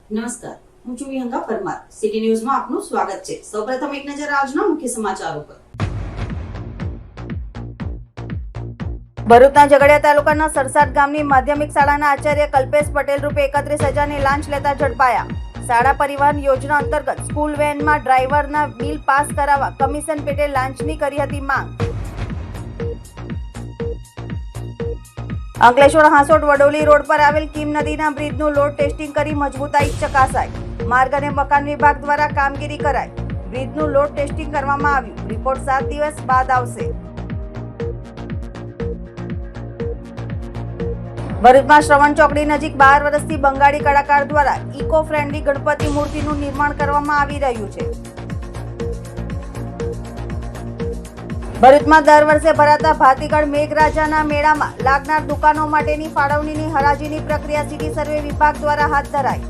નમસ્કાર, હું છું વિહંગા પરમાર. સિટી ન્યૂઝમાં આપનું સ્વાગત છે. સૌપ્રથમ એક નજર આજના મુખ્ય સમાચારો પર. ભરૂચના ઝઘડિયા તાલુકાના સરસાટ ગામની માધ્યમિક શાળાના આચાર્ય કલ્પેશ પટેલ રૂપે 31,000ની લાંચ લેતા ઝડપાયા. શાળા પરિવહન યોજના અંતર્ગત સ્કૂલ વેનમાં ડ્રાઈવરના બિલ પાસ કરાવવા કમિશન પેટે લાંચની કરી હતી માંગ. અંકલેશ્વર હાંસોટ વડોલી રોડ પર આવેલ કીમ નદીના બ્રિજનું લોડ ટેસ્ટિંગ કરી મજબૂતાઈ ચકાસાઈ. માર્ગ અને મકાન વિભાગ દ્વારા કામગીરી કરાઈ. બ્રિજનું લોડ ટેસ્ટિંગ કરવામાં આવ્યું. રિપોર્ટ 7 દિવસ બાદ આવશે. ભરૂચમાં શ્રવણ ચોકડી નજીક 12 વર્ષથી બંગાળી કલાકાર દ્વારા ઇકો ફ્રેન્ડલી ગણપતિ મૂર્તિનું નિર્માણ કરવામાં આવી રહ્યું છે. ભરૂચમાં દર વર્ષે ભરાતા ભાતીગળ મેઘરાજાના મેળામાં લાગનાર દુકાનો માટેની ફાળવણીની હરાજીની પ્રક્રિયા સિટી સર્વે વિભાગ દ્વારા હાથ ધરાઈ.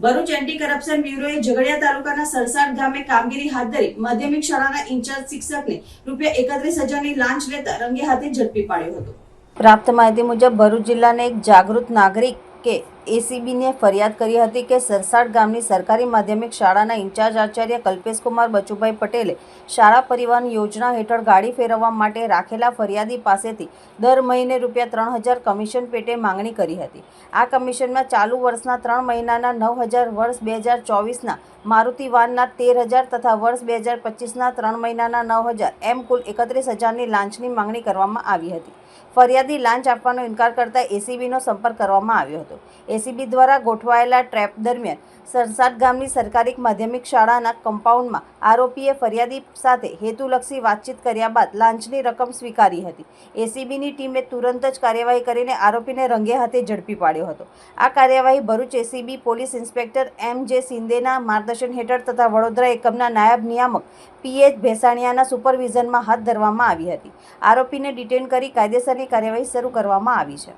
ભરૂચ એન્ટી કરપ્શન બ્યુરોએ ઝઘડિયા તાલુકાના સરસાટ ગામે કામગીરી હાથ ધરી માધ્યમિક શાળાના ઇન્ચાર્જ શિક્ષકને ₹31,000ની લાંચ લેતા રંગે હાથે ઝડપી પાડ્યો હતો. પ્રાપ્ત માહિતી મુજબ ભરૂચ જિલ્લાના એક જાગૃત નાગરિકે એસીબીને ફરિયાદ કરી હતી કે સરસાટ ગામની સરકારી માધ્યમિક શાળાના ઇન્ચાર્જ આચાર્ય કલ્પેશકુમાર બચુભાઈ પટેલે શાળા પરિવહન યોજના હેઠળ ગાડી ફેરવવા માટે રાખેલા ફરિયાદી પાસેથી દર મહિને ₹3,000 કમિશન પેટે માંગણી કરી હતી. આ કમિશનમાં ચાલુ વર્ષના 3 મહિનાના 9,000, વર્ષ 2024ના મારુતિ વાનના 13,000 તથા વર્ષ 2025ના 3 મહિનાના 9,000 એમ કુલ 31,000ની લાંચની માંગણી કરવામાં આવી હતી. ફરિયાદી લાંચ આપવાનો ઇનકાર કરતા એસીબીનો સંપર્ક કરવામાં આવ્યો હતો. એસીબી દ્વારા ગોઠવાયેલા ટ્રેપ દરમિયાન સરસાટ ગામની સરકારી માધ્યમિક શાળાના કમ્પાઉન્ડમાં આરોપીએ ફરિયાદી સાથે હેતુલક્ષી વાતચીત કર્યા બાદ લાંચની રકમ સ્વીકારી હતી. એસીબીની ટીમે તુરંત જ કાર્યવાહી કરીને આરોપીને રંગે હાથે ઝડપી પાડ્યો હતો. આ કાર્યવાહી ભરૂચ એસીબી પોલીસ ઇન્સ્પેક્ટર એમ.જે. સિંદેના માર્ગદર્શન હેઠળ તથા વડોદરા એકમના નાયબ નિયામક પી.એચ. ભેસાણીયાના સુપરવિઝનમાં હાથ ધરવામાં આવી હતી. આરોપીને ડિટેન કરી કાયદેસરની કાર્યવાહી શરૂ કરવામાં આવી છે.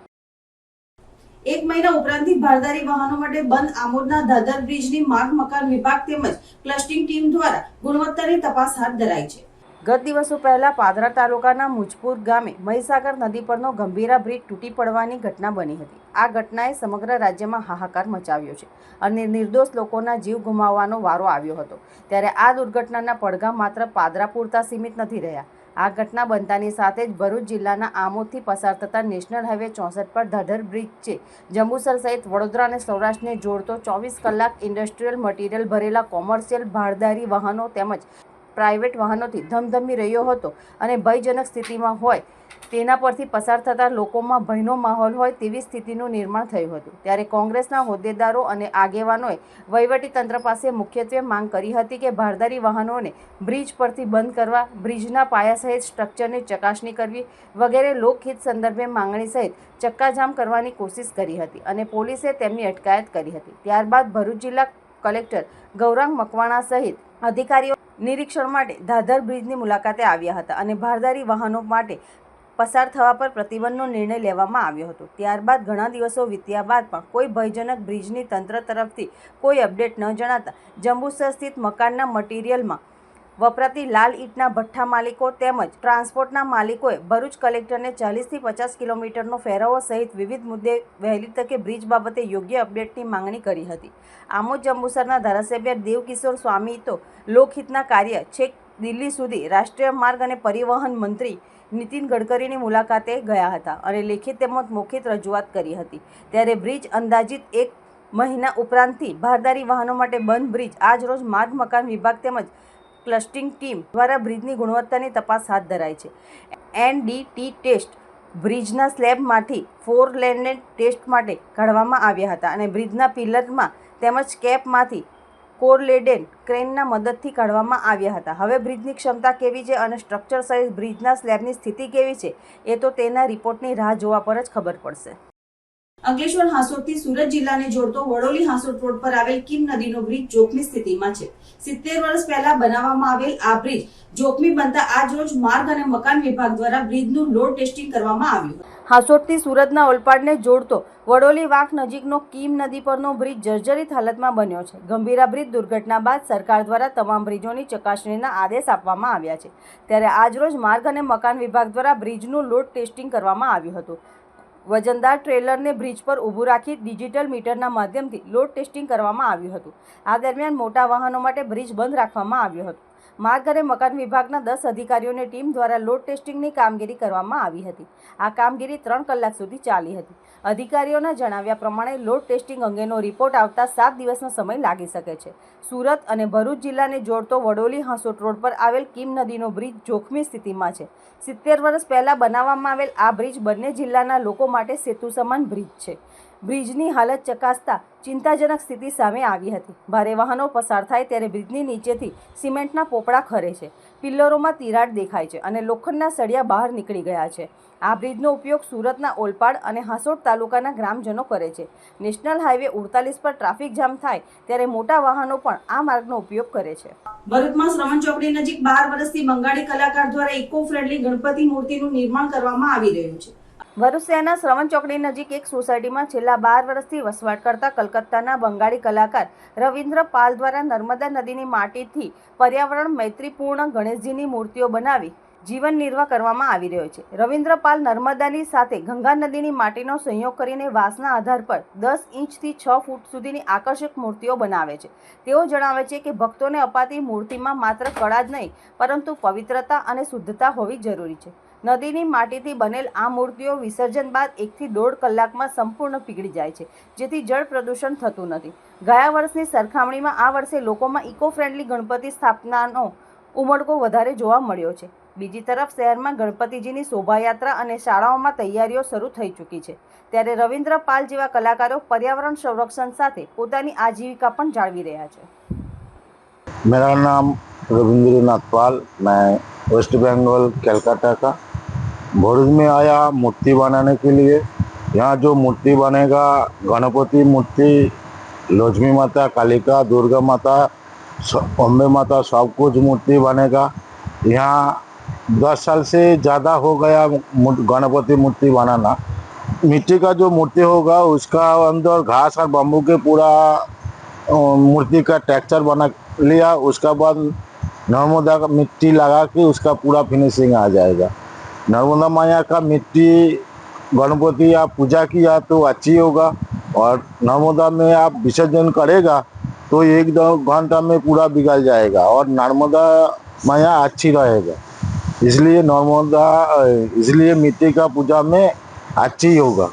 1 મહિના ઉપરાંતથી ભારદારી વાહનો માટે બંધ આમોદના દાદર બ્રિજની માર્ગ મકાન વિભાગ તેમજ ક્લસ્ટિંગ ટીમ દ્વારા ગુણવત્તાની તપાસ હાથ ધરાઈ છે. ગત દિવસો પહેલા પાદરા તાલુકાના મુજપુર ગામે મહીસાગર નદી પરનો ગંભીરા બ્રિજ તૂટી પડવાની ઘટના બની હતી. આ ઘટનાએ સમગ્ર રાજ્યમાં હાહાકાર મચાવ્યો છે અને નિર્દોષ લોકોના જીવ ગુમાવવાનો વારો આવ્યો હતો. ત્યારે આ દુર્ઘટનાના પડઘા માત્ર પાદરા પૂરતા સીમિત નથી રહ્યા. આ ઘટના બનતાની સાથે જ ભરૂચ જિલ્લાના આમોદથી પસાર થતા નેશનલ હાઈવે 64 પર દાદર બ્રિજ છે જંબુસર સહિત વડોદરા અને સૌરાષ્ટ્રને જોડતો 24 કલાક ઇન્ડસ્ટ્રીયલ મટીરિયલ ભરેલા કોમર્શિયલ ભારદારી વાહનો તેમજ પ્રાઇવેટ વાહનોથી ધમધમી રહ્યો હતો અને ભયજનક સ્થિતિમાં હોય તેના પરથી પસાર થતા લોકોમાં ભયનો માહોલ હોય તેવી સ્થિતિનું નિર્માણ થયું હતું. ત્યારે કોંગ્રેસના હોદ્દેદારો અને આગેવાનોએ વહીવટીતંત્ર પાસે મુખ્યત્વે માંગ કરી હતી કે ભારદારી વાહનોને બ્રિજ પરથી બંધ કરવા, બ્રિજના પાયા સહિત સ્ટ્રક્ચરની ચકાસણી કરવી વગેરે લોકહિત સંદર્ભે માંગણી સહિત ચક્કાજામ કરવાની કોશિશ કરી હતી અને પોલીસે તેમની અટકાયત કરી હતી. ત્યારબાદ ભરૂચ જિલ્લા કલેક્ટર ગૌરાંગ મકવાણા સહિત અધિકારીઓ નિરીક્ષણ માટે દાદર બ્રિજની મુલાકાતે આવ્યા હતા અને ભારદારી વાહનો માટે પસાર થવા પર પ્રતિબંધનો નિર્ણય લેવામાં આવ્યો હતો. ત્યારબાદ ઘણા દિવસો વીત્યા બાદ પણ કોઈ ભયજનક બ્રિજની તંત્ર તરફથી કોઈ અપડેટ ન જણાતા જંબુસર સ્થિત મકાનના મટીરિયલમાં વપરાતી લાલ ઈંટના ભઠ્ઠા માલિકો તેમજ ટ્રાન્સપોર્ટના માલિકોએ ભરૂચ કલેક્ટરને 40થી 50 કિલોમીટરનો ફેરવો સહિત વિવિધ મુદ્દે વહેલી તકે બ્રિજ બાબતે યોગ્ય અપડેટની માંગણી કરી હતી. આમોદ જંબુસરના ધારાસભ્ય દેવકિશોર સ્વામી તો લોકહિતના કાર્ય છેક દિલ્હી સુધી રાષ્ટ્રીય માર્ગ અને પરિવહન મંત્રી નીતિન ગડકરીની મુલાકાતે ગયા હતા અને લેખિત તેમજ મૌખિક રજૂઆત કરી હતી. ત્યારે બ્રિજ અંદાજિત 1 મહિના ઉપરાંતથી ભારદારી વાહનો માટે બંધ બ્રિજ આજરોજ માર્ગ મકાન વિભાગ તેમજ ક્લસ્ટિંગ ટીમ દ્વારા બ્રિજની ગુણવત્તાની તપાસ હાથ ધરાઈ છે. એનડીટી ટેસ્ટ બ્રિજના સ્લેબમાંથી 4 લેનને ટેસ્ટ માટે કાઢવામાં આવ્યા હતા અને બ્રિજના પિલરમાં તેમજ કેપમાંથી કોરલેડેન ક્રેનના મદદથી કાઢવામાં આવ્યા હતા. હવે બ્રિજની ક્ષમતા કેવી છે અને સ્ટ્રક્ચર સહિત બ્રિજના સ્લેબની સ્થિતિ કેવી છે એ તો તેના રિપોર્ટની રાહ જોવા પર જ ખબર પડશે. અંકલેશ્વર હાંસોટથી સુરત જિલ્લાને જોડતો વડોલી હાંસોટ રોડ પર આવેલ કીમ નદીનો બ્રિજ જોખમી સ્થિતિમાં છે. 70 વર્ષ પહેલા બનાવવામાં આવેલ આ બ્રિજ જોખમી બનતા આજ રોજ માર્ગ અને મકાન વિભાગ દ્વારા બ્રિજનું લોડ ટેસ્ટિંગ કરવામાં આવ્યું. હાંસોટથી સુરતના ઓલપાડને જોડતો વડોલી વાંક નજીકનો કીમ નદી પરનો બ્રિજ જર્જરિત હાલતમાં બન્યો છે. ગંભીરા બ્રિજ દુર્ઘટના બાદ સરકાર દ્વારા તમામ બ્રિજોની ચકાસણીના આદેશ આપવામાં આવ્યા છે. ત્યારે આજરોજ માર્ગ અને મકાન વિભાગ દ્વારા બ્રિજનું લોડ ટેસ્ટિંગ કરવામાં આવ્યું હતું. વજનદાર ટ્રેલરને બ્રિજ પર ઊભું રાખી ડિજિટલ મીટરના માધ્યમથી લોડ ટેસ્ટિંગ કરવામાં આવ્યું હતું. આ દરમિયાન મોટા વાહનો માટે બ્રિજ બંધ રાખવામાં આવ્યો હતો. માર્ગ અને મકાન વિભાગના 10 અધિકારીઓની ટીમ દ્વારા લોડ ટેસ્ટિંગની કામગીરી કરવામાં આવી હતી. આ કામગીરી 3 કલાક સુધી ચાલી હતી. અધિકારીઓના જણાવ્યા પ્રમાણે લોડ ટેસ્ટિંગ અંગેનો રિપોર્ટ આવતા 7 દિવસનો સમય લાગી શકે છે. સુરત અને ભરૂચ જિલ્લાને જોડતો વડોલી હાંસોટ રોડ પર આવેલ કીમ નદીનો બ્રિજ જોખમી સ્થિતિમાં છે. 70 વર્ષ પહેલા બનાવવામાં આવેલ આ બ્રિજ બંને જિલ્લાના લોકો માટે સેતુ સમાન બ્રિજ છે. બ્રિજની હાલત ચકાસતા ચિંતાજનક સ્થિતિ સામે આવી હતી. ભારે વાહનો પસાર થાય ત્યારે બ્રિજની નીચેથી સિમેન્ટના પોપડા ખરે છે, પિલ્લરોમાં તિરાડ દેખાય છે અને લોખંડના સળિયા બહાર નીકળી ગયા છે. આ બ્રિજનો ઉપયોગ સુરતના ઓલપાડ અને હાંસોટ તાલુકાના ગ્રામજનો કરે છે. નેશનલ હાઈવે 48 પર ટ્રાફિક જામ થાય ત્યારે મોટા વાહનો પણ આ માર્ગનો ઉપયોગ કરે છે. ભરૂચમાં શ્રવણ ચોકડી નજીક 12 વર્ષથી બંગાળી કલાકાર દ્વારા ઇકો ફ્રેન્ડલી ગણપતિ મૂર્તિનું નિર્માણ કરવામાં આવી રહ્યું છે. ભરૂચ શહેરના શ્રવણ ચોકડી નજીક એક સોસાયટીમાં છેલ્લા 12 વર્ષથી વસવાટ કરતા કલકત્તાના બંગાળી કલાકાર રવિન્દ્ર પાલ દ્વારા નર્મદા નદીની માટીથી પર્યાવરણ મૈત્રીપૂર્ણ ગણેશજીની મૂર્તિઓ બનાવી જીવન નિર્વાહ કરવામાં આવી રહ્યો છે. રવિન્દ્ર પાલ નર્મદાની સાથે ગંગા નદીની માટીનો સંયોગ કરીને વાંસના આધાર પર 10 ઇંચથી 6 ફૂટ સુધીની આકર્ષક મૂર્તિઓ બનાવે છે. તેઓ જણાવે છે કે ભક્તોને અપાતી મૂર્તિમાં માત્ર કળા જ નહીં પરંતુ પવિત્રતા અને શુદ્ધતા હોવી જરૂરી છે. નદીની માટીથી બનેલ આ મૂર્તિઓ વિસર્જન બાદ 1 થી 1.5 કલાકમાં સંપૂર્ણ પીગળી જાય છે, જેથી જળ પ્રદૂષણ થતું નથી. ગયા વર્ષની સરખામણીમાં આ વર્ષે લોકોમાં ઇકો ફ્રેન્ડલી ગણપતિ સ્થાપનાનો ઉમળકો વધારે જોવા મળ્યો છે. બીજી તરફ શહેરમાં ગણપતિજીની શોભાયાત્રા અને શાળાઓમાં તૈયારીઓ શરૂ થઈ ચૂકી છે. ત્યારે રવિન્દ્ર પાલ જેવા કલાકારો પર્યાવરણ સંરક્ષણ સાથે પોતાની આજીવિકા પણ જાળવી રહ્યા છે. मेरा नाम रविंद्रनाथ पाल, मैं वेस्ट बंगाल कलकत्ता का भरूच में आया मूर्ति बनाने के लिए. यहाँ जो मूर्ति बनेगा गणपति मूर्ति, लक्ष्मी माता, कालिका, दुर्गा माता, अम्बे माता, सब कुछ मूर्ति बनेगा. यहाँ 10 साल से ज़्यादा हो गया गणपति मूर्ति बनाना. मिट्टी का जो मूर्ति होगा उसका अंदर घास और बम्बू के पूरा मूर्ति का टेक्सचर बना लिया. उसका बाद नर्मदा का मिट्टी लगा के उसका पूरा फिनिशिंग आ जाएगा. नर्मदा मैया का मिट्टी गणपति आप पूजा किया तो अच्छी होगा और नर्मदा में आप विसर्जन करेगा तो 1-2 घंटा में पूरा बिगड़ जाएगा और नर्मदा मैया अच्छी रहेगा. इसलिए मिट्टी का पूजा में अच्छी होगा.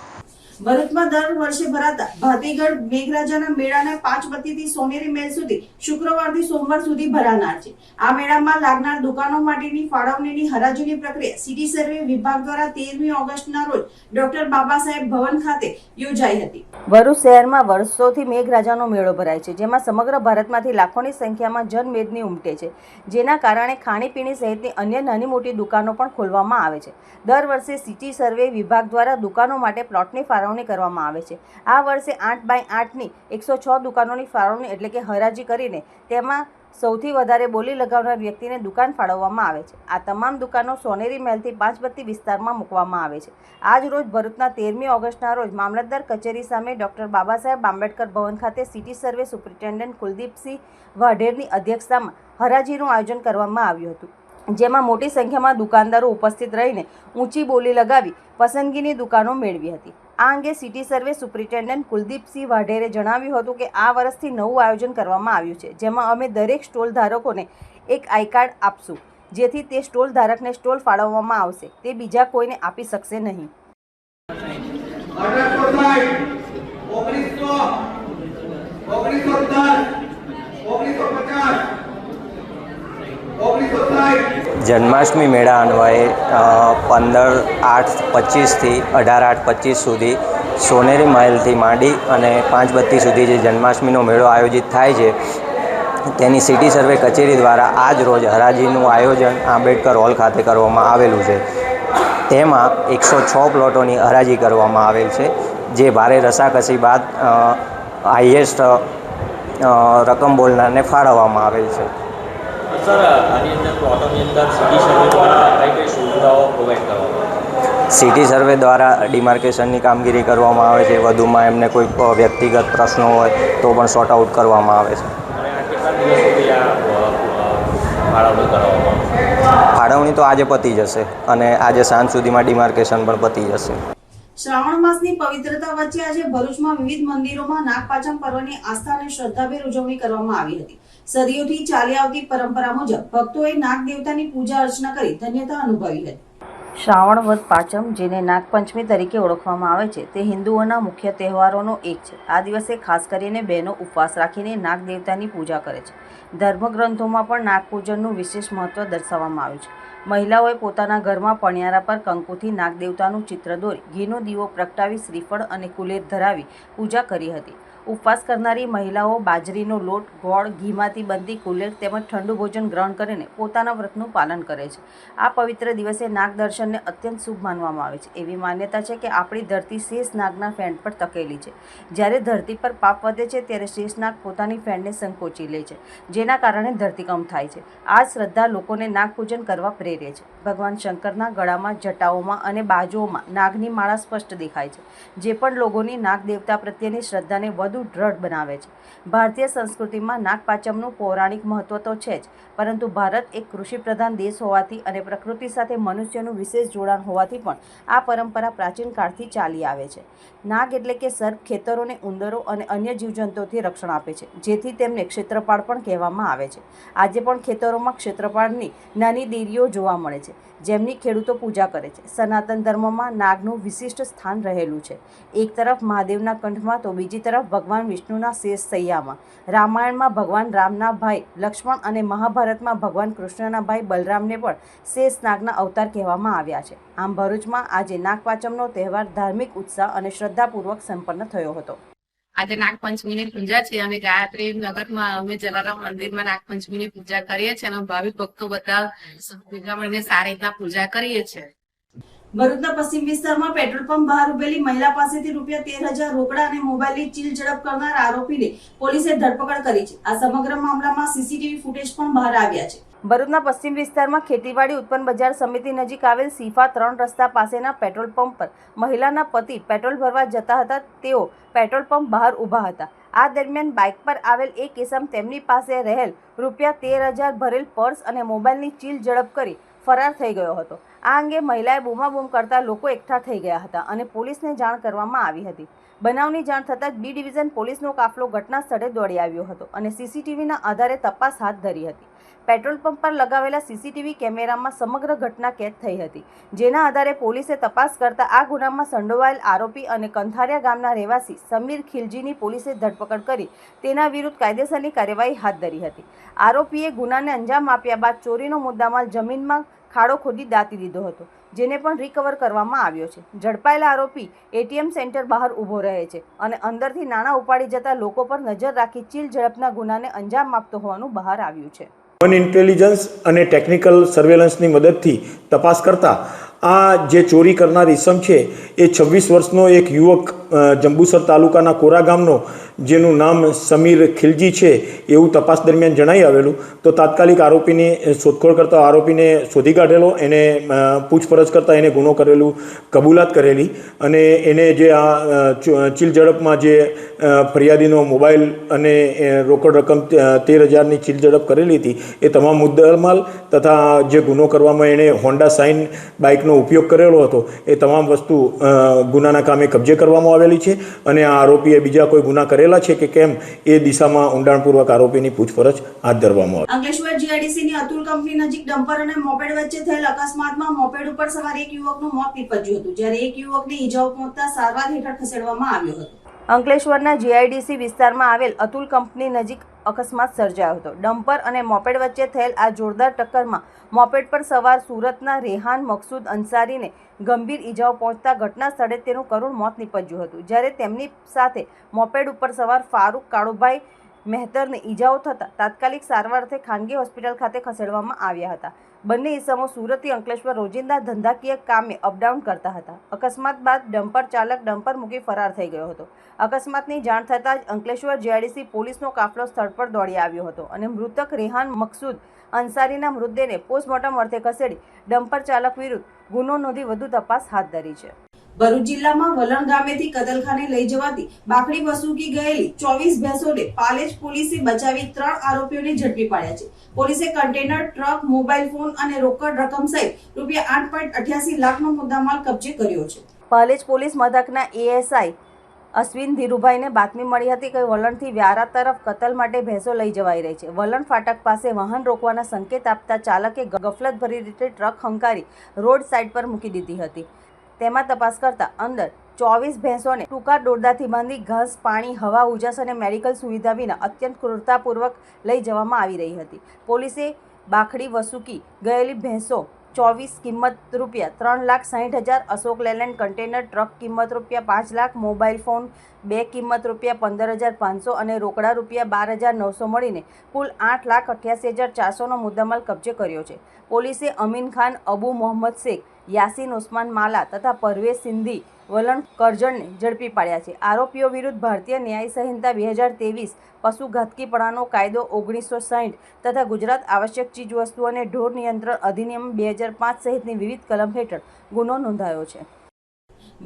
ભરૂચમાં દર વર્ષે ભરાતા ભાતીગઢ મેઘરાજાના મેળાના 5 બત્તીથી સોનેરી મહેલ સુધી શુક્રવારથી સોમવાર સુધી ભરાનાર છે. આ મેળામાં લાગનાર દુકાનો માટેની ફાળવણીની હરાજીની પ્રક્રિયા સિટી સર્વે વિભાગ દ્વારા 13મી ઓગસ્ટના રોજ ડોક્ટર બાબા સાહેબ ભવન ખાતે યોજાઈ હતી. ભરૂચ શહેરમાં વર્ષોથી મેઘરાજાનો મેળો ભરાય છે, જેમાં સમગ્ર ભારતમાંથી લાખોની સંખ્યામાં જનમેદની ઉમટે છે, જેના કારણે ખાણીપીણી સહિતની અન્ય નાની મોટી દુકાનો પણ ખોલવામાં આવે છે. દર વર્ષે સિટી સર્વે વિભાગ દ્વારા દુકાનો માટે પ્લોટની ફાળવણી કરવામાં આવે છે. આ વર્ષે 8x8ની 106 દુકાનોની ફાળવણી એટલે કે હરાજી કરીને તેમાં સૌથી વધારે બોલી લગાવનાર વ્યક્તિને દુકાન ફાળવવામાં આવે છે. આ તમામ દુકાનો સોનેરી મહેલથી 5 બત્તી વિસ્તારમાં મૂકવામાં આવે છે. આજ રોજ ભરૂચના 13મી ઓગસ્ટના રોજ મામલતદાર કચેરી સામે ડોક્ટર બાબા સાહેબ આંબેડકર ભવન ખાતે સિટી સર્વે સુપ્રિન્ટેન્ડન્ટ કુલદીપસિંહ વાઢેરની અધ્યક્ષતામાં હરાજીનું આયોજન કરવામાં આવ્યું હતું, જેમાં મોટી સંખ્યામાં દુકાનદારો ઉપસ્થિત રહીને ઊંચી બોલી લગાવી પસંદગીની દુકાનો મેળવી હતી. આ અંગે સિટી સર્વે સુપ્રિન્ટેન્ડન્ટ કુલદીપસિંહ વાઢેરે જણાવ્યું હતું કે આ વર્ષથી નવું આયોજન કરવામાં આવ્યું છે, જેમાં અમે દરેક સ્ટોલ ધારકોને એક આઈ કાર્ડ આપશું, જેથી તે સ્ટોલ ધારકને સ્ટોલ ફાળવવામાં આવશે, તે બીજા કોઈને આપી શકશે નહીં. જન્માષ્ટમી મેળા અન્વયે 15/8/25થી 18/8/25 સુધી સોનેરી મહેલથી માંડી અને 5 બત્તી સુધી જે જન્માષ્ટમીનો મેળો આયોજિત થાય છે તેની સિટી સર્વે કચેરી દ્વારા આજ રોજ હરાજીનું આયોજન આંબેડકર હોલ ખાતે કરવામાં આવેલું છે. તેમાં 106 પ્લોટોની હરાજી કરવામાં આવેલ છે, જે ભારે રસાકસી બાદ હાઈએસ્ટ રકમ બોલનારને ફાળવવામાં આવેલ છે. સર, આની અંદર પ્લોટોની અંદર સિટી સર્વે દ્વારા કઈ સુવિધાઓ પ્રોવાઈડ કરવામાં સિટી સર્વે દ્વારા ડિમાર્કેશનની કામગીરી કરવામાં આવે છે. વધુમાં એમને કોઈ વ્યક્તિગત પ્રશ્નો હોય તો પણ સોર્ટ આઉટ કરવામાં આવે છે. અને આ કેટલા દિવસ સુધી આ ફાળવણી કરવામાં ફાળવણી તો આજે પતી જશે અને આજે સાંજ સુધીમાં ડિમાર્કેશન પણ પતી જશે. શ્રાવણ માસની પવિત્રતા વચ્ચે આજે ભરૂચમાં વિવિધ મંદિરોમાં નાગપાંચમ પર્વની આસ્થા અને શ્રદ્ધાભેર ઉજવણી કરવામાં આવી હતી. સદીઓથી ચાલી આવતી પરંપરા મુજબ ભક્તોએ નાગ દેવતાની પૂજા અર્ચના કરી ધન્યતા અનુભવી હતી. શ્રાવણ વદ પાંચમ, જેને નાગપંચમી તરીકે ઓળખવામાં આવે છે, તે હિન્દુઓના મુખ્ય તહેવારોનો એક છે. આ દિવસે ખાસ કરીને બહેનો ઉપવાસ રાખીને નાગ દેવતાની પૂજા કરે છે. ધર્મગ્રંથોમાં પણ નાગપૂજનનું વિશેષ મહત્વ દર્શાવવામાં આવ્યું છે. મહિલાઓએ પોતાના ઘરમાં પણિયારા પર કંકુથી નાગ દેવતાનું ચિત્ર દોરી ઘીનો દીવો પ્રગટાવી શ્રીફળ અને કુલેર ધરાવી પૂજા કરી હતી. ઉપવાસ કરનારી મહિલાઓ બાજરીનો લોટ, ગોળ, ઘીમાંથી બનતી કુલેર તેમજ ઠંડુ ભોજન ગ્રહણ કરીને પોતાના વ્રતનું પાલન કરે છે. આ પવિત્ર દિવસે નાગ દર્શનને અત્યંત શુભ માનવામાં આવે છે. એવી માન્યતા છે કે આપણી ધરતી શેષ નાગના ફેણ પર ટકેલી છે. જ્યારે ધરતી પર પાપ વધે છે ત્યારે શેષ નાગ પોતાની ફેણને સંકોચી લે છે, જેના કારણે ધરતીકંપ થાય છે. આ શ્રદ્ધા લોકોને નાગ પૂજન કરવા પ્રેરે છે. ભગવાન શંકરના ગળામાં, જટાઓમાં અને બાજુઓમાં નાગની માળા સ્પષ્ટ દેખાય છે, જે પણ લોકોની નાગ દેવતા પ્રત્યેની શ્રદ્ધાને વધુ દ્રઢ બનાવે છે. ભારતીય સંસ્કૃતિમાં નાગપાંચમનું પૌરાણિક મહત્વ તો છે જ, પરંતુ ભારત એક કૃષિ પ્રધાન દેશ હોવાથી અને પ્રકૃતિ સાથે મનુષ્યનું વિશેષ જોડાણ હોવાથી પણ આ પરંપરા પ્રાચીન કાળથી ચાલી આવે છે. નાગ એટલે કે સર્પ ખેતરોને ઉંદરો અને અન્ય જીવજંતુઓથી રક્ષણ આપે છે, જેથી તેમને ક્ષેત્રપાળ પણ કહેવામાં આવે છે. આજે પણ ખેતરોમાં ક્ષેત્રપાળની નાની દેરીઓ જોવા મળે છે, જેમની ખેડૂતો પૂજા કરે છે. સનાતન ધર્મમાં નાગનું વિશિષ્ટ સ્થાન રહેલું છે. એક તરફ મહાદેવના કંઠમાં તો બીજી તરફ ભગવાન વિષ્ણુના શેષ સૈયામાં. રામાયણમાં ભગવાન રામના ભાઈ લક્ષ્મણ અને મહાભારતમાં ભગવાન કૃષ્ણના ભાઈ બલરામને પણ શેષ નાગના અવતાર કહેવામાં આવ્યા છે. આમ ભરૂચમાં આજે નાગપાંચમનો તહેવાર ધાર્મિક ઉત્સાહ અને શ્રદ્ધાપૂર્વક સંપન્ન થયો હતો. આજે નાગપંચમીની પૂજા છે. અમે ગાયત્રી નગરમાં અમે જલારામ મંદિરમાં નાગપંચમીની પૂજા કરીએ છીએ અને ભાવિક ભક્તો બધા ભેગા મળીને સારી રીતના પૂજા કરીએ છીએ. ભરૂચના પશ્ચિમ વિસ્તારમાં પેટ્રોલ પંપ બહાર ઉભેલી મહિલા પાસેથી ₹13,000 રોકડા અને મોબાઈલની ચીલ ઝડપ કરનાર આરોપીને પોલીસે ધરપકડ કરી છે. આ સમગ્ર મામલામાં સીસીટીવી ફૂટેજ પણ બહાર આવ્યા છે. ભરૂચના પશ્ચિમ વિસ્તારમાં ખેતીવાડી ઉત્પન્ન બજાર સમિતિ નજીક આવેલ સીફા 3 રસ્તા પાસેના પેટ્રોલ પંપ પર મહિલાના પતિ પેટ્રોલ ભરવા જતા હતા. તેઓ પેટ્રોલ પંપ બહાર ઊભા હતા. આ દરમિયાન બાઇક પર આવેલ એક ઇસમ તેમની પાસે રહેલ ₹13,000 ભરેલ પર્સ અને મોબાઈલની ચીલ ઝડપ કરી ફરાર થઈ ગયો હતો. આ અંગે મહિલાએ બૂમાબૂમ કરતા લોકો એકઠા થઈ ગયા હતા અને પોલીસને જાણ કરવામાં આવી હતી. બનાવની જાણ થતાં જ બી ડિવિઝન પોલીસનો કાફલો ઘટના સ્થળે દોડી આવ્યો હતો અને સીસીટીવીના આધારે તપાસ હાથ ધરી હતી. પેટ્રોલ પંપ પર લગાવેલા સીસીટીવી કેમેરામાં સમગ્ર ઘટના કેદ થઈ હતી, જેના આધારે પોલીસે તપાસ કરતા આ ગુનામાં સંડોવાયેલ આરોપી અને કંથારિયા ગામના રહેવાસી સમીર ખિલજીની પોલીસે ધરપકડ કરી તેના વિરુદ્ધ કાયદેસરની કાર્યવાહી હાથ ધરી હતી. આરોપીએ ગુનાને અંજામ આપ્યા બાદ ચોરીનો મુદ્દામાલ જમીનમાં ખાડો ખોદી દાટી દીધો હતો, જેને પણ રિકવર કરવામાં આવ્યો છે. ઝડપાયેલા આરોપી એટીએમ સેન્ટર બહાર ઊભો રહે છે અને અંદરથી નાણાં ઉપાડી જતા લોકો પર નજર રાખી ચીલ ઝડપના ગુનાને અંજામ આપતો હોવાનું બહાર આવ્યું છે. ઇન્ટેલિજન્સ અને ટેકનિકલ સર્વેલન્સની મદદથી તપાસ કરતા આ જે ચોરી કરનાર ઈસમ છે એ 26 વર્ષનો એક યુવક જંબુસર તાલુકાના કોરા ગામનો, જેનું નામ સમીર ખિલજી છે એવું તપાસ દરમિયાન જણાઈ આવેલું. તો તાત્કાલિક આરોપીની શોધખોળ કરતા આરોપીને શોધી કાઢેલો. એને પૂછપરછ કરતાં એને ગુનો કરેલું કબૂલાત કરેલી અને એને જે આ ચીલ ઝડપમાં જે ફરિયાદીનો મોબાઈલ અને રોકડ રકમ 13,000ની ચીલ ઝડપ કરેલી હતી એ તમામ મુદ્દામાલ તથા જે ગુનો કરવામાં એણે હોન્ડા સાઇન બાઇકનો ઉપયોગ કરેલો હતો એ તમામ વસ્તુ ગુનાના કામે કબજે કરવામાં આવેલી છે અને આ આરોપીએ બીજા કોઈ ગુના કરેલા છે કે કેમ એ દિશામાં ઊંડાણપૂર્વક આરોપીની પૂછપરછ હાથ ધરવામાં આવી. અંકલેશ્વર જીઆઈડીસીની અતુલ કંપની નજીક ડમ્પર અને મોપેડ વચ્ચે થયેલ અકસ્માતમાં મોપેડ ઉપર સવાર એક યુવકનું મોત નીપજ્યું હતું, જ્યારે એક યુવકને ઈજાઓ પહોંચતા સારવાર હેઠળ ખસેડવામાં આવ્યો હતો. અંકલેશ્વરના જીઆઈડીસી વિસ્તારમાં આવેલ અતુલ કંપની નજીક અકસ્માત સર્જાયો હતો. ડમ્પર અને મોપેડ વચ્ચે થયેલ આ જોરદાર ટક્કરમાં મોપેડ પર સવાર સુરતના રેહાન મકસૂદ અંસારીને ગંભીર ઈજાઓ પહોંચતા ઘટના સ્થળે તેનું કરુણ મોત નીપજ્યું હતું, જ્યારે તેમની સાથે મોપેડ ઉપર સવાર ફારૂક કાળુભાઈ મહેતરને ઈજાઓ થતાં તાત્કાલિક સારવારથી ખાનગી હોસ્પિટલ ખાતે ખસેડવામાં આવ્યા હતા. બંને ઈસમો સુરતથી અંકલેશ્વર રોજિંદા ધંધાકીય કામે અપડાઉન કરતા હતા. અકસ્માત બાદ ડમ્પર ચાલક ડમ્પર મૂકી ફરાર થઈ ગયો હતો. અકસ્માતની જાણ થતાં જ અંકલેશ્વર જીઆઈડીસી પોલીસનો કાફલો સ્થળ પર દોડી આવ્યો હતો અને મૃતક રેહાન મકસૂદ અંસારીના મૃતદેહને પોસ્ટમોર્ટમ અર્થે ખસેડી ડમ્પર ચાલક વિરુદ્ધ ગુનો નોંધી વધુ તપાસ હાથ ધરી છે. ભરૂચ જિલ્લામાં વલણ ગામેથી કતલખાને લઈ જવાતી બાકડી વસૂકી ગયેલી 24 ભેંસોને પાલેજ પોલીસે બચાવી 3 આરોપીઓને ઝડપી પાડ્યા છે. પોલીસે કન્ટેનર, ટ્રક, મોબાઈલ ફોન અને રોકડ રકમ સહિત ₹8.88 લાખનો મુદ્દામાલ કબજે કર્યો છે. પાલેજ પોલીસ મથકના એએસઆઈ અશ્વિન ધીરુભાઈને બાતમી મળી હતી કે વલણથી વ્યારા તરફ કતલ માટે ભેંસો લઈ જવાઈ રહી છે. વલણ ફાટક પાસે વાહન રોકવાના સંકેત આપતા ચાલકે ગફલતભરી રીતે ટ્રક હંકારી રોડ સાઇડ પર મૂકી દીધી હતી. તેમાં તપાસ કરતા અંદર 24 ભેંસોને ટૂંકા દોરડાથી બાંધી ઘાસ, પાણી, હવા ઉજાસ અને મેડિકલ સુવિધા વિના અત્યંત ક્રૂરતાપૂર્વક લઈ જવામાં આવી રહી હતી. પોલીસે બાખડી વસૂકી ગયેલી ભેંસો 24 કિંમત ₹3,60,000, અશોક લેલેન્ડ કન્ટેનર ટ્રક કિંમત ₹5 લાખ, મોબાઈલ ફોન 2 કિંમત ₹15,500 અને રોકડા ₹12,900 મળીને કુલ ₹8,88,400નો મુદ્દામાલ કબજે કર્યો છે. પોલીસે અમીન ખાન, અબુ મોહમ્મદ શેખ, યાસીન ઉસ્માન માલા તથા પરવેઝ સિંધી વલણ કરજણને ઝડપી પાડ્યા છે. આરોપીઓ વિરુદ્ધ ભારતીય ન્યાય સંહિતા 2023, પશુ ઘાતકીપણાનો કાયદો 1960 તથા ગુજરાત આવશ્યક ચીજવસ્તુઓ અને ઢોર નિયંત્રણ અધિનિયમ 2005 સહિતની વિવિધ કલમ હેઠળ ગુનો નોંધાયો છે.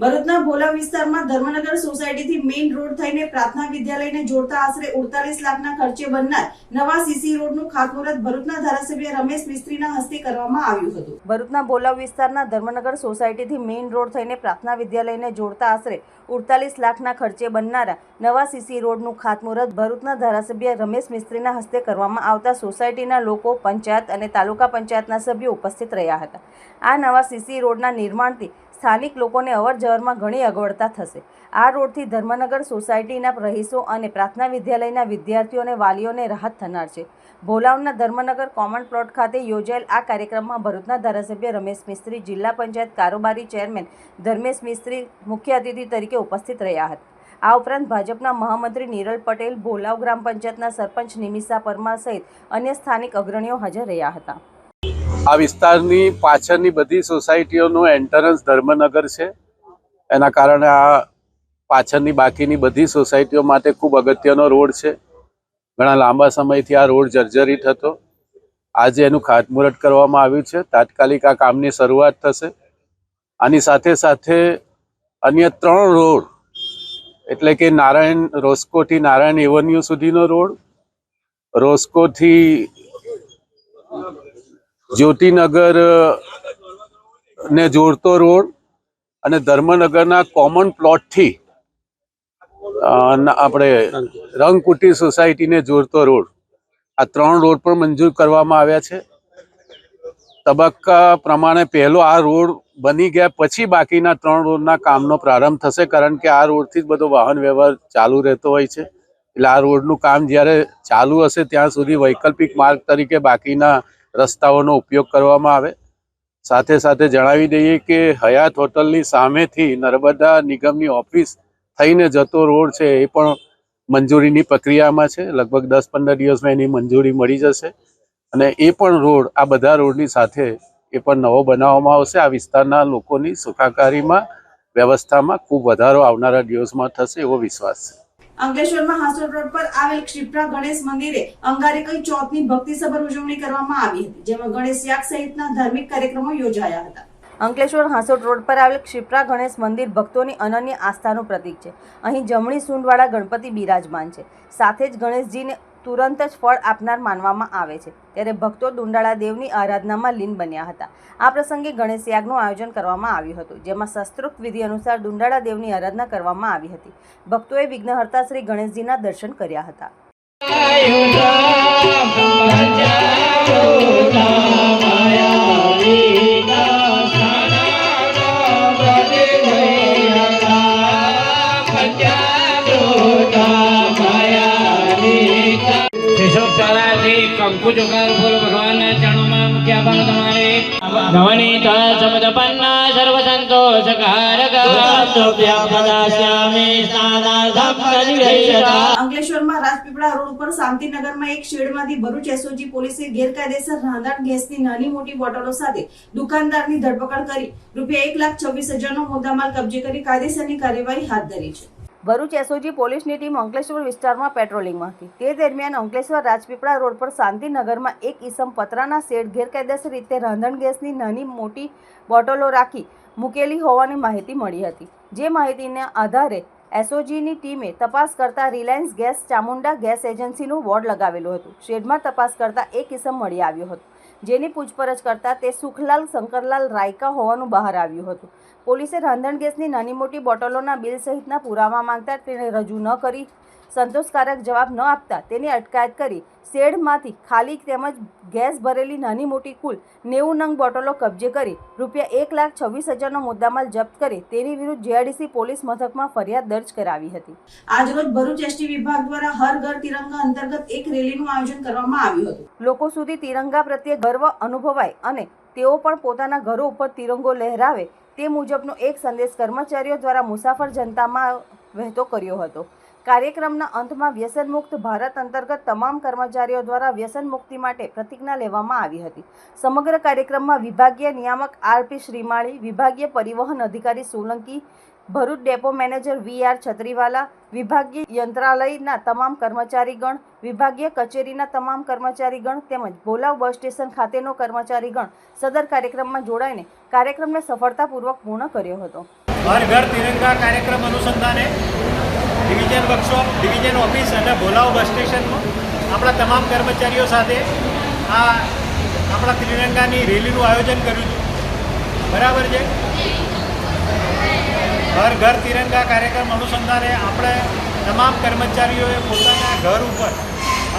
ભરૂચના ભોલા વિસ્તારમાં ધર્મનગર સોસાયટીથી મેઇન રોડ થઈને પ્રાર્થના વિદ્યાલયને જોડતા આશરે 48 લાખના ખર્ચે બનનાર નવા સીસી રોડનું ખાતમુહૂર્ત ભરૂચના ધારાસભ્ય રમેશ મિસ્ત્રીના હસ્તે કરવામાં આવ્યું હતું. ભરૂચના ભોલા વિસ્તારના ધર્મનગર સોસાયટીથી મેઇન રોડ થઈને પ્રાર્થના વિદ્યાલયને જોડતા આશરે 48 લાખના ખર્ચે બનનારા નવા સીસી રોડનું ખાતમુહૂર્ત ભરૂચના ધારાસભ્ય રમેશ મિસ્ત્રીના હસ્તે કરવામાં આવતા સોસાયટીના લોકો, પંચાયત અને તાલુકા પંચાયતના સભ્યો ઉપસ્થિત રહ્યા હતા. આ નવા સીસી રોડના નિર્માણથી સ્થાનિક લોકોને અવરજવરમાં ઘણી અગવડતા થશે. આ રોડથી ધર્મનગર સોસાયટીના રહીશો અને પ્રાર્થના વિદ્યાલયના વિદ્યાર્થીઓ અને વાલીઓને રાહત થનાર છે. ભોલાવના ધર્મનગર કોમન પ્લોટ ખાતે યોજાયેલ આ કાર્યક્રમમાં ભરૂચના ધારાસભ્ય રમેશ મિસ્ત્રી, જિલ્લા પંચાયત કારોબારી ચેરમેન ધર્મેશ મિસ્ત્રી મુખ્ય અતિથિ તરીકે ઉપસ્થિત રહ્યા હતા. આ ઉપરાંત ભાજપના મહામંત્રી નિરલ પટેલ, ભોલાવ ગ્રામ પંચાયતના સરપંચ નિમિષા પરમાર સહિત અન્ય સ્થાનિક અગ્રણીઓ હાજર રહ્યા હતા. આ વિસ્તારની પાછળની બધી સોસાયટીઓનું એન્ટરન્સ ધર્મનગર છે. એના કારણે આ પાછળની બાકીની બધી સોસાયટીઓ માટે ખૂબ અગત્યનો રોડ છે. ઘણા લાંબા સમયથી આ રોડ જર્જરિત હતો. આજે એનું ખાતમુહૂર્ત કરવામાં આવ્યું છે. તાત્કાલિક આ કામની શરૂઆત થશે. આની સાથે સાથે અન્ય 3 રોડ એટલે કે રોસ્કોથી નારાયણ એવન્યુ સુધીનો રોડ, રોસ્કોથી જ્યોતિનગર ને જોડતો રોડ અને ધર્મનગરના કોમન પ્લોટથી આપણે રંગકુટી સોસાયટીને જોડતો રોડ, આ 3 રોડ પણ મંજૂર કરવામાં આવ્યા છે. તબક્કા પ્રમાણે પહેલો આ રોડ બની ગયા પછી બાકીના 3 રોડના કામનો પ્રારંભ થશે, કારણ કે આ રોડથી જ બધો વાહન વ્યવહાર ચાલુ રહેતો હોય છે. એટલે આ રોડનું કામ જ્યારે ચાલુ હશે ત્યાં સુધી વૈકલ્પિક માર્ગ તરીકે બાકીના રસ્તાઓનો ઉપયોગ કરવામાં આવે. સાથે સાથે જણાવી દઈએ કે હયાત હોટલની સામેથી નર્મદા નિગમની ઓફિસ થઈને જતો રોડ છે એ પણ મંજૂરીની પ્રક્રિયામાં છે. લગભગ 10-15 દિવસમાં એની મંજૂરી મળી જશે અને એ પણ રોડ આ બધા રોડની સાથે એ પણ નવો બનાવવામાં આવશે. આ વિસ્તારના લોકોની સુખાકારીમાં, વ્યવસ્થામાં ખૂબ વધારો આવનારા દિવસમાં થશે એવો વિશ્વાસ છે. અંકલેશ્વરમાં હાંસોટ રોડ પર આવેલ ક્ષિપ્રા ગણેશ મંદિરે અંગારકી ચોથની ભક્તિસભર ઉજવણી કરવામાં આવી હતી, જેમાં ગણેશ યાગ સહિતના ધાર્મિક કાર્યક્રમો યોજાયા હતા. અંકલેશ્વર હાંસોટ રોડ પર આવેલ ક્ષિપ્રા ગણેશ મંદિર ભક્તોની અનન્ય આસ્થાનું પ્રતીક છે. અહીં જમણી સૂંઢવાળા ગણપતિ બિરાજમાન છે. સાથે જ ગણેશજીને તુરંત જ ફળ આપનાર માનવામાં આવે છે. ત્યારે ભક્તો દુંડાળા દેવની આરાધનામાં લીન બન્યા હતા. આ પ્રસંગે ગણેશ યાગનું આયોજન કરવામાં આવ્યું હતું, જેમાં શાસ્ત્રોક્ત વિધિ અનુસાર દુંડાળા દેવની આરાધના કરવામાં આવી હતી. ભક્તોએ વિઘ્નહર્તા શ્રી ગણેશજીના દર્શન કર્યા હતા. કંકુ ચોકાર ફૂલ ભગવાનના ચરણોમાં મૂક્યા પણ તમારે નવનીત સમદપન્ના સર્વ સંતોષકારક અંકલેશ્વરમાં રાજપીપળા રોડ ઉપર શાંતિનગરમાં એક શેડમાંથી ભરૂચ એસઓજી પોલીસે ગેરકાયદેસર રાંધણ ગેસની નાની મોટી બોટલો સાથે દુકાનદારની ધરપકડ કરી ₹1,26,000નો મુદ્દામાલ કબજે કરી કાયદેસરની કાર્યવાહી હાથ ધરી છે. ભરૂચ એસઓજી પોલીસની ટીમ અંકલેશ્વર વિસ્તારમાં પેટ્રોલિંગમાં હતી. તે દરમિયાન અંકલેશ્વર રાજપીપળા રોડ પર શાંતિનગરમાં એક ઈસમ પતરાના શેડ ગેરકાયદેસર રીતે રાંધણ ગેસની નાની મોટી બોટલો રાખી મૂકેલી હોવાની માહિતી મળી હતી. જે માહિતીના આધારે એસઓજીની ટીમે તપાસ કરતા રિલાયન્સ ગેસ ચામુંડા ગેસ એજન્સીનું બોર્ડ લગાવેલું હતું. શેડમાં તપાસ કરતા એક ઈસમ મળી આવ્યો હતો. જેની પૂછપરછ કરતા તે સુખલાલ શંકરલાલ રાયકા હોવાનું બહાર આવ્યું હતું. પોલીસે રાંધણ ગેસની નાની મોટી બોટલોના બિલ સહિતના પુરાવા માંગતા તેને રજૂ ન કરી સંતોષકારક જવાબ ન આપતા તેની અટકાયત કરી શેડમાંથી ખાલી તેમજ ગેસ ભરેલી નાની મોટી કુલ 90 નંગ બોટલો કબજે કરી ₹1,26,000નો મુદ્દામાલ જપ્ત કરી તેની વિરુદ્ધ જીઆઈડીસી પોલીસ મથકમાં ફરિયાદ દર્જ કરાવી હતી. આજરોજ ભરૂચ એસટી વિભાગ દ્વારા હર ઘર તિરંગા અંતર્ગત એક રેલીનું આયોજન કરવામાં આવ્યું હતું. લોકો સુધી તિરંગા પ્રત્યે ગર્વ અનુભવાય અને તેઓ પણ પોતાના ઘરો ઉપર તિરંગો લહેરાવે તે મુજબનો એક સંદેશ કર્મચારીઓ દ્વારા મુસાફર જનતામાં વહેતો કર્યો હતો. કાર્યક્રમના અંતમાં વ્યસન મુક્ત ભારત અંતર્ગત તમામ કર્મચારીઓ દ્વારા વ્યસન મુક્તિ માટે પ્રતિજ્ઞા લેવામાં આવી હતી. સમગ્ર કાર્યક્રમમાં વિભાગીય નિયામક આરપી શ્રીમાળી, વિભાગીય પરિવહન અધિકારી Solanki, Bharuch depot manager VR Chhatriwala, વિભાગીય યંત્રાલયના તમામ કર્મચારીગણ, વિભાગીય કચેરીના તમામ કર્મચારીગણ તેમજ ભોલાવ બસ સ્ટેશન ખાતેનો કર્મચારીગણ સદર કાર્યક્રમમાં જોડાઈને કાર્યક્રમને સફળતાપૂર્વક પૂર્ણ કર્યો હતો. હર ઘર તિરંગા કાર્યક્રમ અનુસંધાને ડિવિઝન વર્કશોપ, ડિવિઝન ઓફિસ અને ભોલાવ બસ સ્ટેશનમાં આપણા તમામ કર્મચારીઓ સાથે આ આપણા તિરંગાની રેલીનું આયોજન કર્યું છે. બરાબર છે. હર ઘર તિરંગા કાર્યક્રમ અનુસંધાને આપણે તમામ કર્મચારીઓએ પોતાના ઘર ઉપર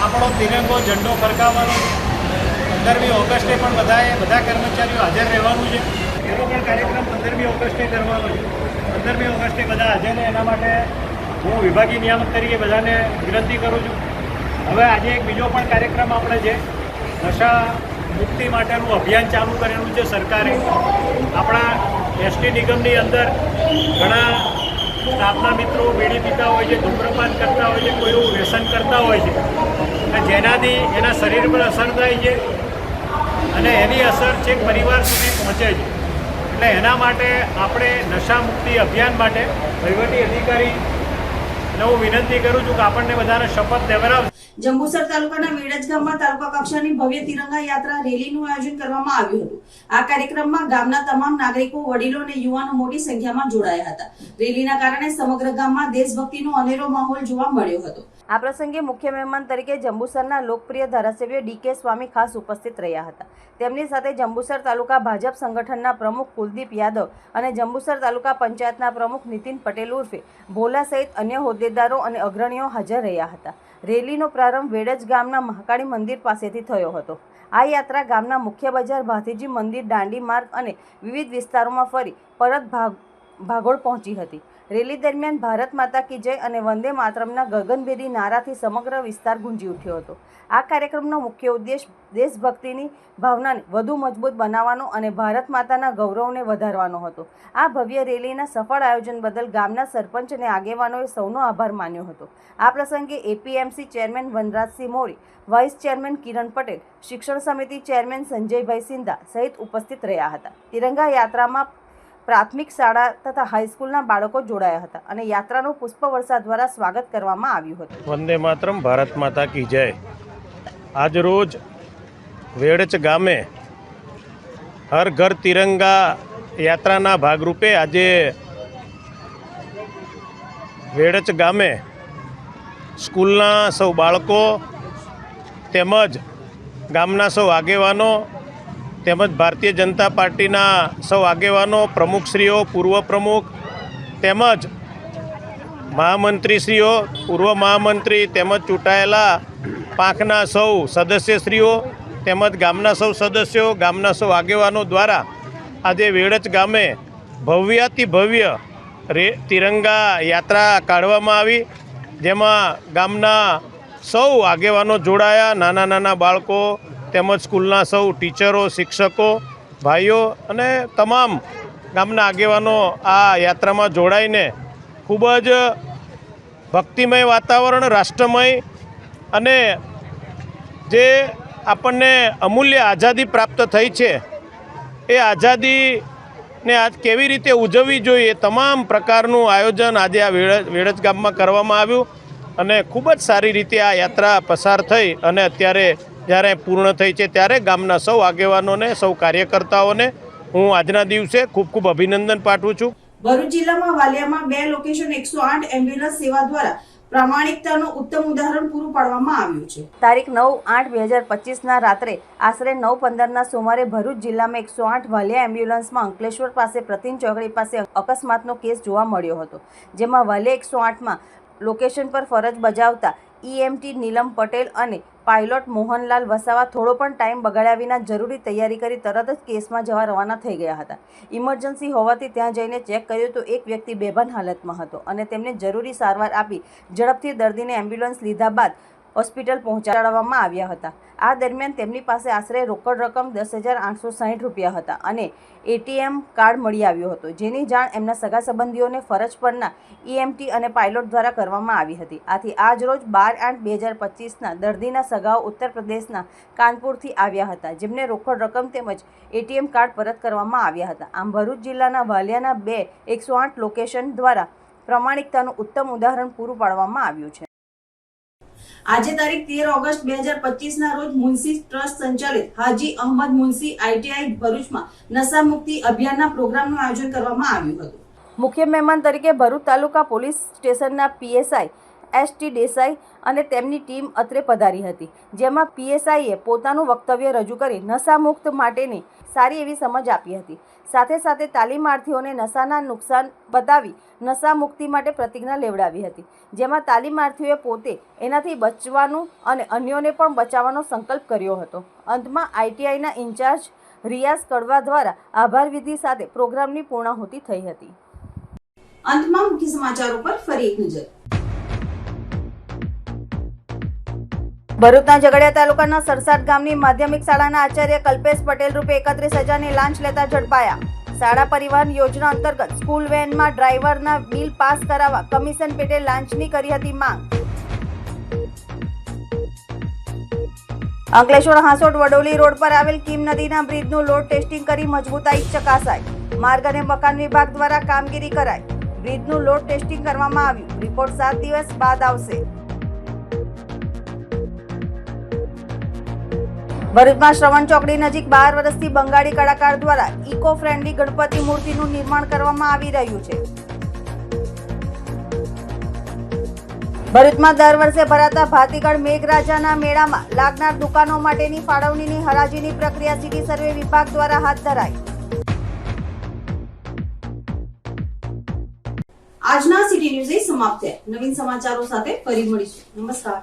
આપણો તિરંગો ઝંડો ફરકાવવાનો. 15મી ઓગસ્ટે પણ બધા કર્મચારીઓ હાજર રહેવાનું છે. એનો પણ કાર્યક્રમ 15મી ઓગસ્ટે કરવાનો છે. 15મી ઓગસ્ટે બધા હાજર રહે એના માટે હું વિભાગીય નિયામક તરીકે બધાને વિનંતી કરું છું. હવે આજે એક બીજો પણ કાર્યક્રમ આપણે છે, નશા મુક્તિ માટેનું અભિયાન ચાલુ કરેલું છે સરકારે. આપણા એસટી નિગમની અંદર ઘણા સ્ટાફના મિત્રો બીડી પીતા હોય છે, ધૂમ્રપાન કરતા હોય છે, કોઈ એવું વ્યસન કરતા હોય છે અને જેનાથી એના શરીર પર અસર થાય છે અને એની અસર છેક પરિવાર સુધી પહોંચે છે. એટલે એના માટે આપણે નશા મુક્તિ અભિયાન માટે વહીવટી અધિકારી હું વિનંતી કરું છું કે આપણને બધાને શપથ લેવડાવે. જંબુસર તાલુકાના વેડજ ગામમાં તાલુકા કક્ષાની ભવ્ય તિરંગા યાત્રા રેલીનું આયોજન કરવામાં આવ્યું હતું. આ કાર્યક્રમમાં ગામના તમામ નાગરિકો, વડીલો અને યુવાનો મોટી સંખ્યામાં જોડાયા હતા. રેલીના કારણે સમગ્ર ગામમાં દેશભક્તિનો અનેરો માહોલ જોવા મળ્યો હતો. આ પ્રસંગે મુખ્ય મહેમાન તરીકે જંબુસરના લોકપ્રિય ધારાસભ્ય ડીકે સ્વામી ખાસ ઉપસ્થિત રહ્યા હતા. તેમની સાથે જંબુસર તાલુકા ભાજપ સંગઠનના પ્રમુખ કુલદીપ યાદવ અને જંબુસર તાલુકા પંચાયતના પ્રમુખ નીતિન પટેલ ઉર્ફે ભોલા સહિત અન્ય હોદ્દેદારો અને અગ્રણીઓ હાજર રહ્યા હતા. રેલીનો પ્રારંભ વેડજ ગામના મહાકાળી મંદિર પાસેથી થયો હતો. આ યાત્રા ગામના મુખ્ય બજાર, ભાથીજી મંદિર, દાંડી માર્ગ અને વિવિધ વિસ્તારોમાં ફરી પરત ભાગોળ પહોંચી હતી. રેલી દરમિયાન ભારત માતા કી જય અને વંદે માતરમના ગગનભેદી નારાથી સમગ્ર વિસ્તાર ગુંજી ઉઠ્યો હતો. આ કાર્યક્રમનો મુખ્ય ઉદ્દેશ દેશભક્તિની ભાવનાને વધુ મજબૂત બનાવવાનો અને ભારત માતાના ગૌરવને વધારવાનો હતો. આ ભવ્ય રેલીના સફળ આયોજન બદલ ગામના સરપંચ અને આગેવાનોએ સૌનો આભાર માન્યો હતો. આ પ્રસંગે એપીએમસી ચેરમેન વનરાજસિંહ મોરી, વાઇસ ચેરમેન કિરણ પટેલ, શિક્ષણ સમિતિ ચેરમેન સંજયભાઈ સિંધા સહિત ઉપસ્થિત રહ્યા હતા. તિરંગા યાત્રામાં પ્રાથમિક શાળા તથા હાઈસ્કૂલના બાળકો જોડાયા હતા અને યાત્રાનું પુષ્પવર્ષા દ્વારા સ્વાગત કરવામાં આવ્યું હતું. વંદે માતરમ, ભારત માતા કી જય. આજ રોજ વેડજ ગામે હર ઘર તિરંગા યાત્રાના ભાગરૂપે આજે વેડજ ગામે સ્કૂલના સૌ બાળકો તેમજ ગામના સૌ આગેવાનો તેમજ ભારતીય જનતા પાર્ટીના સૌ આગેવાનો, પ્રમુખશ્રીઓ, પૂર્વ પ્રમુખ તેમજ મહામંત્રીશ્રીઓ, પૂર્વ મહામંત્રી તેમજ ચૂંટાયેલા પાંખના સૌ સદસ્યશ્રીઓ તેમજ ગામના સૌ સદસ્યો, ગામના સૌ આગેવાનો દ્વારા આજે વેડજ ગામે ભવ્યાતિ ભવ્ય તિરંગા યાત્રા કાઢવામાં આવી, જેમાં ગામના સૌ આગેવાનો જોડાયા. નાના નાના બાળકો તેમજ સ્કૂલના સૌ ટીચરો, શિક્ષકો, ભાઈઓ અને તમામ ગામના આગેવાનો આ યાત્રામાં જોડાઈને ખૂબ જ ભક્તિમય વાતાવરણ, રાષ્ટ્રમય અને જે આપણને અમૂલ્ય આઝાદી પ્રાપ્ત થઈ છે એ આઝાદીને આજ કેવી રીતે ઉજવવી જોઈએ તમામ પ્રકારનું આયોજન આજે આ વેડજ ગામમાં કરવામાં આવ્યું અને ખૂબ જ સારી રીતે આ યાત્રા પસાર થઈ અને અત્યારે જ્યારે પૂર્ણ થઈ છે ત્યારે ગામના સૌ આગેવાનોને, સૌ કાર્યકર્તાઓને હું આજના દિવસે ખૂબ ખૂબ અભિનંદન પાઠવું છું. ભરૂચ જિલ્લામાં વાલિયામાં 2 લોકેશન 108 એમ્બ્યુલન્સ સેવા દ્વારા પ્રામાણિકતાનું ઉત્તમ ઉદાહરણ પૂરું પાડવામાં આવ્યું છે. તારીખ 9/8/2025ના રાત્રે આશરે 9:15ના સુમારે ભરૂચ જિલ્લામાં 108 વાલિયા એમ્બ્યુલન્સમાં અંકલેશ્વર પાસે પ્રતિન ચોકડી પાસે અકસ્માતનો કેસ જોવા મળ્યો હતો, જેમાં વાલિયા 108માં લોકેશન પર ફરજ બજાવતા EMT નીલમ પટેલ અને પાયલોટ મોહનલાલ વસાવા થોડો પણ ટાઈમ બગાડ્યા વિના જરૂરી તૈયારી કરી તરત જ કેસમાં જવા રવાના થઈ ગયા હતા. ઇમરજન્સી હોવાથી ત્યાં જઈને ચેક કર્યું તો એક વ્યક્તિ બેભાન હાલતમાં હતો અને તેમને જરૂરી સારવાર આપી ઝડપથી દર્દીને એમ્બ્યુલન્સ લીધા બાદ હોસ્પિટલ પહોંચાડવામાં આવ્યા હતા. આ દરમિયાન તેમની પાસે આશરે રોકડ રકમ 10,860 રૂપિયા હતા અને ATM કાર્ડ મળી આવ્યો હતો, જેની જાણ એમના સગા સંબંધીઓને ફરજ પરના EMT અને પાયલોટ દ્વારા કરવામાં આવી હતી. આથી આજ રોજ 12/8/2025ના દર્દીના સગાઓ ઉત્તર પ્રદેશના કાનપુરથી આવ્યા હતા, જેમને રોકડ રકમ તેમજ ATM કાર્ડ પરત કરવામાં આવ્યા હતા. આમ ભરૂચ જિલ્લાના વાલિયાના 2 108 લોકેશન દ્વારા પ્રામાણિકતાનું ઉત્તમ ઉદાહરણ પૂરું પાડવામાં આવ્યું છે. આજે તારીખ 13 ઓગસ્ટ 2025ના રોજ મુનસી ટ્રસ્ટ સંચાલિત હાજી અહમદ મુનસી ITI ભરૂચમાં નશા મુક્તિ અભિયાનના પ્રોગ્રામનું આયોજન કરવામાં આવ્યું હતું. મુખ્ય મહેમાન તરીકે ભરૂચ તાલુકા પોલીસ સ્ટેશનના PSI ST દેસાઈ અને તેમની ટીમ અત્રે પધારી હતી, જેમાં PSIએ પોતાનું વક્તવ્ય રજૂ કરી નશામુક્ત માટેની સારી એવી સમજ આપી હતી. સાથે સાથે તાલીમાર્થીઓને નશાના નુકસાન બતાવી નશા મુક્તિ માટે પ્રતિજ્ઞા લેવડાવી હતી, જેમાં તાલીમાર્થીઓએ પોતે એનાથી બચવાનું અને અન્યોને પણ બચાવવાનો સંકલ્પ કર્યો હતો. અંતમાં ITIના ઇન્ચાર્જ રિયાઝ કડવા દ્વારા આભાર વિધિ સાથે પ્રોગ્રામની પૂર્ણાહુતિ થઈ હતી. અંતમાં મુખ્ય સમાચારો પર ફરી એક નજર. ભરૂચના ઝઘડિયા તાલુકાના સરસાટ ગામની માધ્યમિક શાળાના આચાર્ય કલ્પેશ પટેલ રૂપે 31,000ની લાંચ લેતા ઝડપાયા. શાળા પરિવહન યોજના અંતર્ગત સ્કૂલ વેનમાં ડ્રાઈવરના બિલ પાસ કરાવવા કમિશન પેટે લાંચની કરી હતી માંગ. અંકલેશ્વર હાંસોટ વડોલી રોડ પર આવેલ કીમ નદીના બ્રિજનું લોડ ટેસ્ટિંગ કરી મજબૂતાઈ ચકાસાઈ. માર્ગ અને મકાન વિભાગ દ્વારા કામગીરી કરાઈ. બ્રિજનું લોડ ટેસ્ટિંગ કરવામાં આવ્યું. રિપોર્ટ 7 દિવસ બાદ આવશે. ભરૂચમાં શ્રવણ ચોકડી નજીક 12 વર્ષથી બંગાળી કલાકાર દ્વારા ઇકો ફ્રેન્ડલી ગણપતિ મૂર્તિનું નિર્માણ કરવામાં આવી રહ્યું છે. ભરૂચમાં દર વર્ષે ભરાતા ભાતીગળ મેઘરાજાના મેળામાં લાગનાર દુકાનો માટેની ફાળવણીની હરાજીની પ્રક્રિયા સિટી સર્વે વિભાગ દ્વારા હાથ ધરાઈ. આજના સિટી ન્યૂઝ સમાપ્ત થયા. નવીન સમાચારો સાથે ફરી મળીશું. નમસ્કાર.